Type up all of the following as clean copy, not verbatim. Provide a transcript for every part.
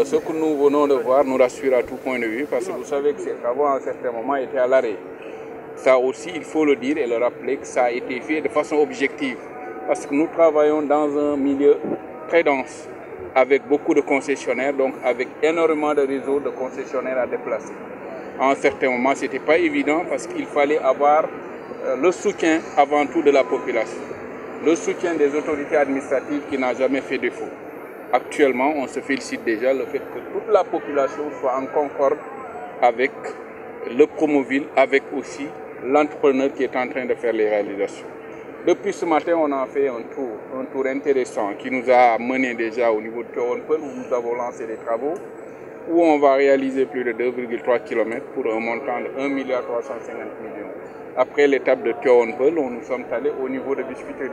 Ce que nous venons de voir nous rassure à tout point de vue, parce que vous savez que ces travaux à un certain moment étaient à l'arrêt. Ça aussi, il faut le dire et le rappeler, que ça a été fait de façon objective. Parce que nous travaillons dans un milieu très dense, avec beaucoup de concessionnaires, donc avec énormément de réseaux de concessionnaires à déplacer. À un certain moment, ce n'était pas évident parce qu'il fallait avoir le soutien avant tout de la population, le soutien des autorités administratives qui n'a jamais fait défaut. Actuellement, on se félicite déjà le fait que toute la population soit en concorde avec le Promoville, avec aussi l'entrepreneur qui est en train de faire les réalisations. Depuis ce matin, on a fait un tour intéressant qui nous a mené déjà au niveau de Tivaouane Peulh, où nous avons lancé des travaux, où on va réaliser plus de 2,3 km pour un montant de 1,350 milliard. Après l'étape de Tivaouane Peulh, nous sommes allés au niveau de Biscuiterie.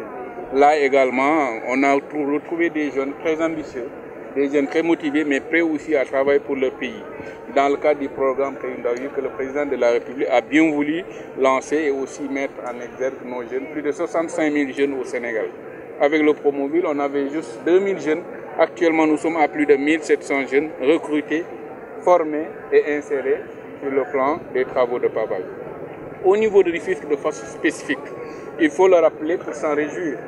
Là également, on a retrouvé des jeunes très ambitieux, des jeunes très motivés, mais prêts aussi à travailler pour leur pays. Dans le cadre du programme que le président de la République a bien voulu lancer et aussi mettre en exergue nos jeunes, plus de 65 000 jeunes au Sénégal. Avec le Promoville, on avait juste 2 000 jeunes. Actuellement, nous sommes à plus de 1 700 jeunes recrutés, formés et insérés sur le plan des travaux de pavage. Au niveau de Rufisque de façon spécifique, il faut le rappeler pour s'en réjouir.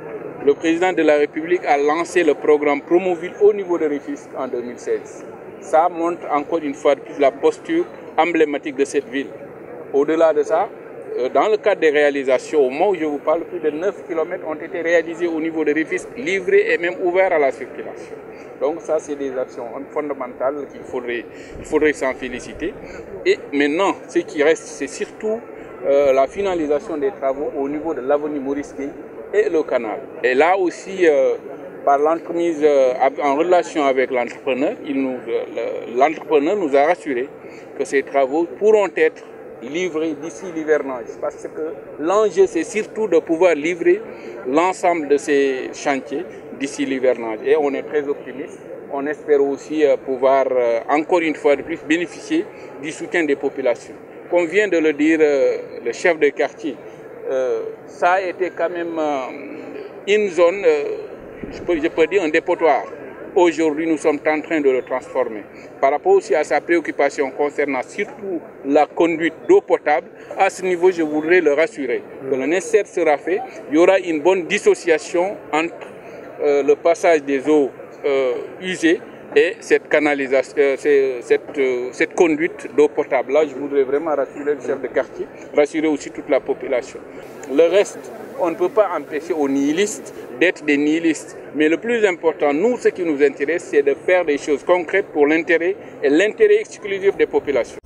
Le président de la République a lancé le programme Promoville au niveau de Rufisque en 2016. Ça montre encore une fois la posture emblématique de cette ville. Au-delà de ça, dans le cadre des réalisations, au moment où je vous parle, plus de 9 km ont été réalisés au niveau de Rufisque, livrés et même ouverts à la circulation. Donc ça, c'est des actions fondamentales qu'il faudrait s'en féliciter. Et maintenant, ce qui reste, c'est surtout la finalisation des travaux au niveau de l'avenue Maurice Gueye et le canal. Et là aussi, par l'entremise en relation avec l'entrepreneur, l'entrepreneur nous a rassuré que ces travaux pourront être livrés d'ici l'hivernage. Parce que l'enjeu, c'est surtout de pouvoir livrer l'ensemble de ces chantiers d'ici l'hivernage. Et on est très optimiste. On espère aussi pouvoir, encore une fois de plus, bénéficier du soutien des populations. Comme vient de le dire le chef de quartier, ça a été quand même une zone, je peux dire un dépotoir. Aujourd'hui, nous sommes en train de le transformer. Par rapport aussi à sa préoccupation concernant surtout la conduite d'eau potable, à ce niveau, je voudrais le rassurer que le nécessaire sera fait. Il y aura une bonne dissociation entre le passage des eaux usées et cette canalisation, cette conduite d'eau potable. Là, je voudrais vraiment rassurer le chef de quartier, rassurer aussi toute la population. Le reste, on ne peut pas empêcher aux nihilistes d'être des nihilistes. Mais le plus important, nous, ce qui nous intéresse, c'est de faire des choses concrètes pour l'intérêt et l'intérêt exclusif des populations.